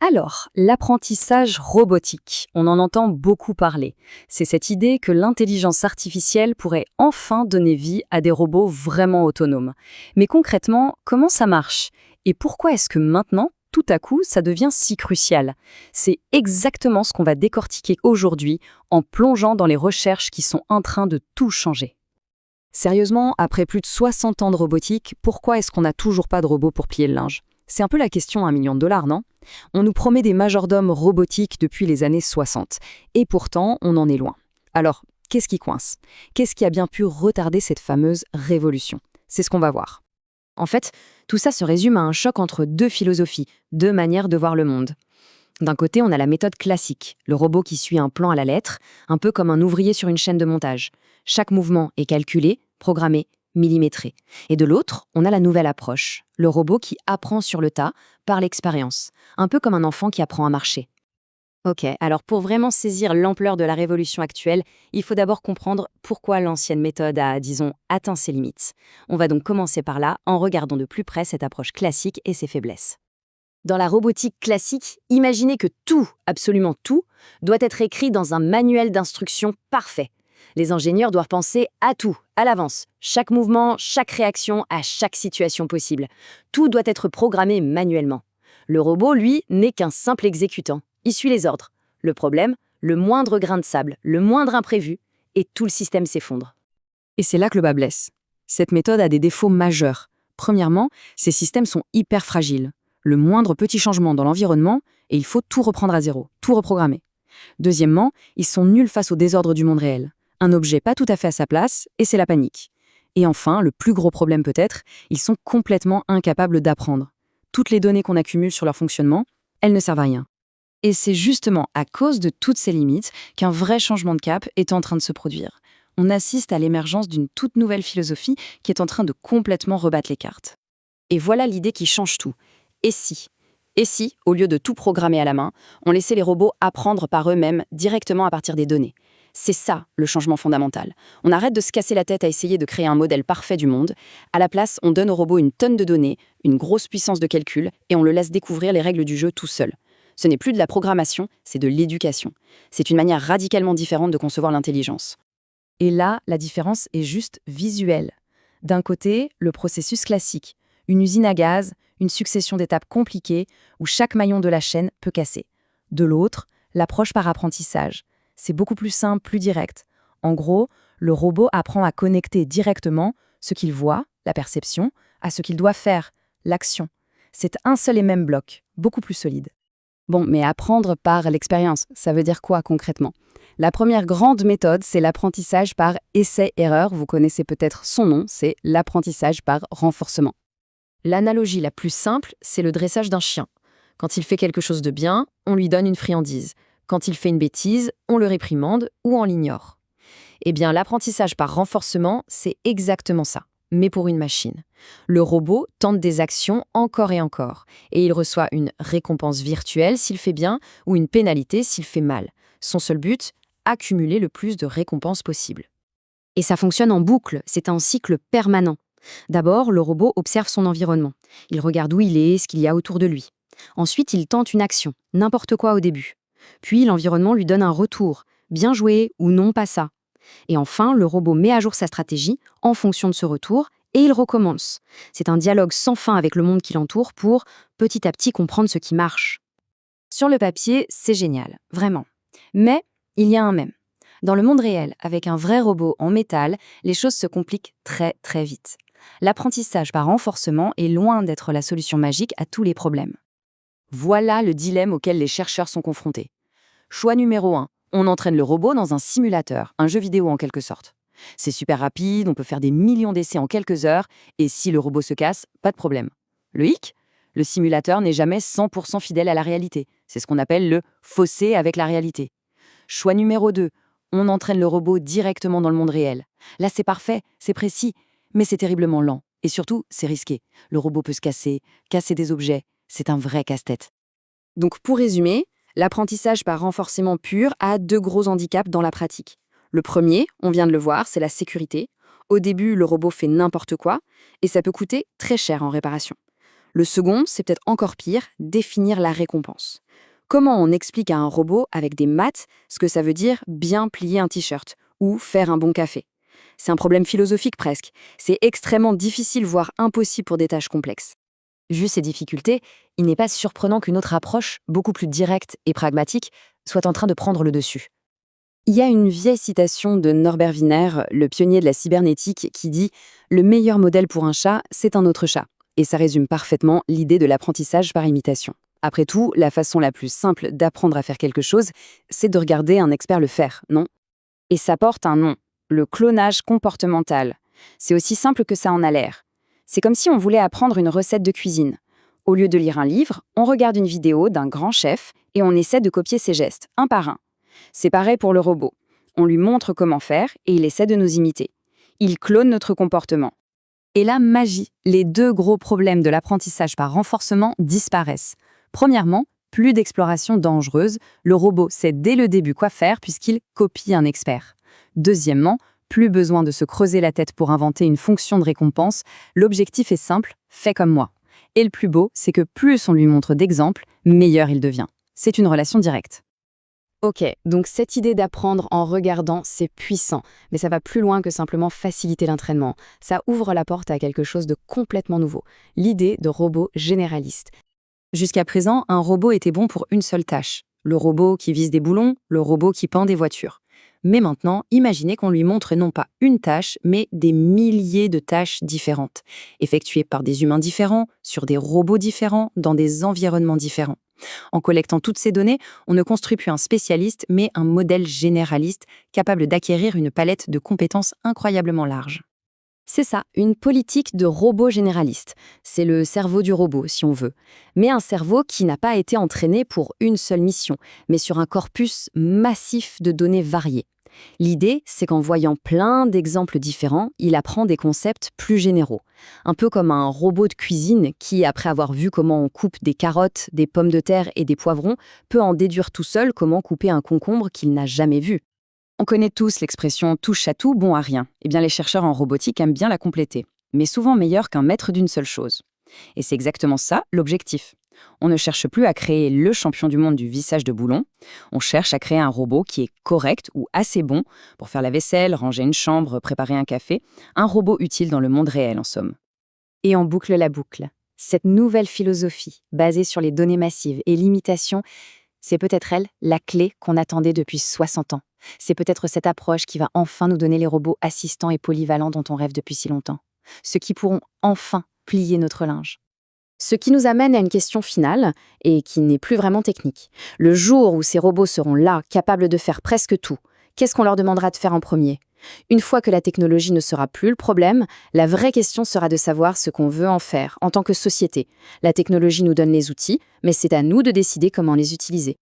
Alors, l'apprentissage robotique, on en entend beaucoup parler. C'est cette idée que l'intelligence artificielle pourrait enfin donner vie à des robots vraiment autonomes. Mais concrètement, comment ça marche? Et pourquoi est-ce que maintenant, tout à coup, ça devient si crucial? C'est exactement ce qu'on va décortiquer aujourd'hui en plongeant dans les recherches qui sont en train de tout changer. Sérieusement, après plus de 60 ans de robotique, pourquoi est-ce qu'on n'a toujours pas de robot pour plier le linge? C'est un peu la question à 1 million de dollars, non? On nous promet des majordomes robotiques depuis les années 60, et pourtant, on en est loin. Alors, qu'est-ce qui coince? Qu'est-ce qui a bien pu retarder cette fameuse révolution? C'est ce qu'on va voir. En fait, tout ça se résume à un choc entre deux philosophies, deux manières de voir le monde. D'un côté, on a la méthode classique, le robot qui suit un plan à la lettre, un peu comme un ouvrier sur une chaîne de montage. Chaque mouvement est calculé, programmé, millimétré. Et de l'autre, on a la nouvelle approche, le robot qui apprend sur le tas, par l'expérience, un peu comme un enfant qui apprend à marcher. Ok, alors pour vraiment saisir l'ampleur de la révolution actuelle, il faut d'abord comprendre pourquoi l'ancienne méthode a, disons, atteint ses limites. On va donc commencer par là, en regardant de plus près cette approche classique et ses faiblesses. Dans la robotique classique, imaginez que tout, absolument tout, doit être écrit dans un manuel d'instruction parfait. Les ingénieurs doivent penser à tout, à l'avance. Chaque mouvement, chaque réaction, à chaque situation possible. Tout doit être programmé manuellement. Le robot, lui, n'est qu'un simple exécutant. Il suit les ordres. Le problème, le moindre grain de sable, le moindre imprévu, et tout le système s'effondre. Et c'est là que le bas blesse. Cette méthode a des défauts majeurs. Premièrement, ces systèmes sont hyper fragiles. Le moindre petit changement dans l'environnement, et il faut tout reprendre à zéro, tout reprogrammer. Deuxièmement, ils sont nuls face au désordre du monde réel. Un objet pas tout à fait à sa place, et c'est la panique. Et enfin, le plus gros problème peut-être, ils sont complètement incapables d'apprendre. Toutes les données qu'on accumule sur leur fonctionnement, elles ne servent à rien. Et c'est justement à cause de toutes ces limites qu'un vrai changement de cap est en train de se produire. On assiste à l'émergence d'une toute nouvelle philosophie qui est en train de complètement rebattre les cartes. Et voilà l'idée qui change tout. Et si? Et si, au lieu de tout programmer à la main, on laissait les robots apprendre par eux-mêmes directement à partir des données? C'est ça, le changement fondamental. On arrête de se casser la tête à essayer de créer un modèle parfait du monde. À la place, on donne au robot une tonne de données, une grosse puissance de calcul, et on le laisse découvrir les règles du jeu tout seul. Ce n'est plus de la programmation, c'est de l'éducation. C'est une manière radicalement différente de concevoir l'intelligence. Et là, la différence est juste visuelle. D'un côté, le processus classique, une usine à gaz, une succession d'étapes compliquées où chaque maillon de la chaîne peut casser. De l'autre, l'approche par apprentissage. C'est beaucoup plus simple, plus direct. En gros, le robot apprend à connecter directement ce qu'il voit, la perception, à ce qu'il doit faire, l'action. C'est un seul et même bloc, beaucoup plus solide. Bon, mais apprendre par l'expérience, ça veut dire quoi concrètement? La première grande méthode, c'est l'apprentissage par essai-erreur. Vous connaissez peut-être son nom, c'est l'apprentissage par renforcement. L'analogie la plus simple, c'est le dressage d'un chien. Quand il fait quelque chose de bien, on lui donne une friandise. Quand il fait une bêtise, on le réprimande ou on l'ignore. Eh bien, l'apprentissage par renforcement, c'est exactement ça, mais pour une machine. Le robot tente des actions encore et encore, et il reçoit une récompense virtuelle s'il fait bien ou une pénalité s'il fait mal. Son seul but, accumuler le plus de récompenses possible. Et ça fonctionne en boucle, c'est un cycle permanent. D'abord, le robot observe son environnement. Il regarde où il est, ce qu'il y a autour de lui. Ensuite, il tente une action, n'importe quoi au début. Puis, l'environnement lui donne un retour. Bien joué ou non, pas ça. Et enfin, le robot met à jour sa stratégie en fonction de ce retour et il recommence. C'est un dialogue sans fin avec le monde qui l'entoure pour, petit à petit, comprendre ce qui marche. Sur le papier, c'est génial, vraiment. Mais il y a un mais. Dans le monde réel, avec un vrai robot en métal, les choses se compliquent très très vite. L'apprentissage par renforcement est loin d'être la solution magique à tous les problèmes. Voilà le dilemme auquel les chercheurs sont confrontés. Choix numéro 1, on entraîne le robot dans un simulateur, un jeu vidéo en quelque sorte. C'est super rapide, on peut faire des millions d'essais en quelques heures, et si le robot se casse, pas de problème. Le hic? Le simulateur n'est jamais 100% fidèle à la réalité. C'est ce qu'on appelle le fossé avec la réalité. Choix numéro 2, on entraîne le robot directement dans le monde réel. Là, c'est parfait, c'est précis, mais c'est terriblement lent. Et surtout, c'est risqué. Le robot peut se casser des objets. C'est un vrai casse-tête. Donc, pour résumer, l'apprentissage par renforcement pur a deux gros handicaps dans la pratique. Le premier, on vient de le voir, c'est la sécurité. Au début, le robot fait n'importe quoi, et ça peut coûter très cher en réparation. Le second, c'est peut-être encore pire, définir la récompense. Comment on explique à un robot avec des maths ce que ça veut dire bien plier un t-shirt ou faire un bon café? C'est un problème philosophique presque. C'est extrêmement difficile, voire impossible pour des tâches complexes. Vu ces difficultés, il n'est pas surprenant qu'une autre approche, beaucoup plus directe et pragmatique, soit en train de prendre le dessus. Il y a une vieille citation de Norbert Wiener, le pionnier de la cybernétique, qui dit « Le meilleur modèle pour un chat, c'est un autre chat ». Et ça résume parfaitement l'idée de l'apprentissage par imitation. Après tout, la façon la plus simple d'apprendre à faire quelque chose, c'est de regarder un expert le faire, non? Et ça porte un nom, le clonage comportemental. C'est aussi simple que ça en a l'air. C'est comme si on voulait apprendre une recette de cuisine. Au lieu de lire un livre, on regarde une vidéo d'un grand chef et on essaie de copier ses gestes, un par un. C'est pareil pour le robot. On lui montre comment faire et il essaie de nous imiter. Il clone notre comportement. Et la magie, les deux gros problèmes de l'apprentissage par renforcement disparaissent. Premièrement, plus d'exploration dangereuse, le robot sait dès le début quoi faire puisqu'il copie un expert. Deuxièmement, plus besoin de se creuser la tête pour inventer une fonction de récompense, l'objectif est simple, fais comme moi. Et le plus beau, c'est que plus on lui montre d'exemples, meilleur il devient. C'est une relation directe. Ok, donc cette idée d'apprendre en regardant, c'est puissant, mais ça va plus loin que simplement faciliter l'entraînement. Ça ouvre la porte à quelque chose de complètement nouveau, l'idée de robot généraliste. Jusqu'à présent, un robot était bon pour une seule tâche. Le robot qui vise des boulons, le robot qui peint des voitures. Mais maintenant, imaginez qu'on lui montre non pas une tâche, mais des milliers de tâches différentes, effectuées par des humains différents, sur des robots différents, dans des environnements différents. En collectant toutes ces données, on ne construit plus un spécialiste, mais un modèle généraliste capable d'acquérir une palette de compétences incroyablement large. C'est ça, une politique de robot généraliste. C'est le cerveau du robot, si on veut. Mais un cerveau qui n'a pas été entraîné pour une seule mission, mais sur un corpus massif de données variées. L'idée, c'est qu'en voyant plein d'exemples différents, il apprend des concepts plus généraux. Un peu comme un robot de cuisine qui, après avoir vu comment on coupe des carottes, des pommes de terre et des poivrons, peut en déduire tout seul comment couper un concombre qu'il n'a jamais vu. On connaît tous l'expression « touche à tout, bon à rien ». Eh bien, les chercheurs en robotique aiment bien la compléter, mais souvent meilleur qu'un maître d'une seule chose. Et c'est exactement ça, l'objectif. On ne cherche plus à créer le champion du monde du vissage de boulons, on cherche à créer un robot qui est correct ou assez bon pour faire la vaisselle, ranger une chambre, préparer un café, un robot utile dans le monde réel en somme. Et on boucle la boucle. Cette nouvelle philosophie, basée sur les données massives et l'imitation, c'est peut-être elle, la clé qu'on attendait depuis 60 ans. C'est peut-être cette approche qui va enfin nous donner les robots assistants et polyvalents dont on rêve depuis si longtemps. Ceux qui pourront enfin plier notre linge. Ce qui nous amène à une question finale, et qui n'est plus vraiment technique. Le jour où ces robots seront là, capables de faire presque tout, qu'est-ce qu'on leur demandera de faire en premier? Une fois que la technologie ne sera plus le problème, la vraie question sera de savoir ce qu'on veut en faire en tant que société. La technologie nous donne les outils, mais c'est à nous de décider comment les utiliser.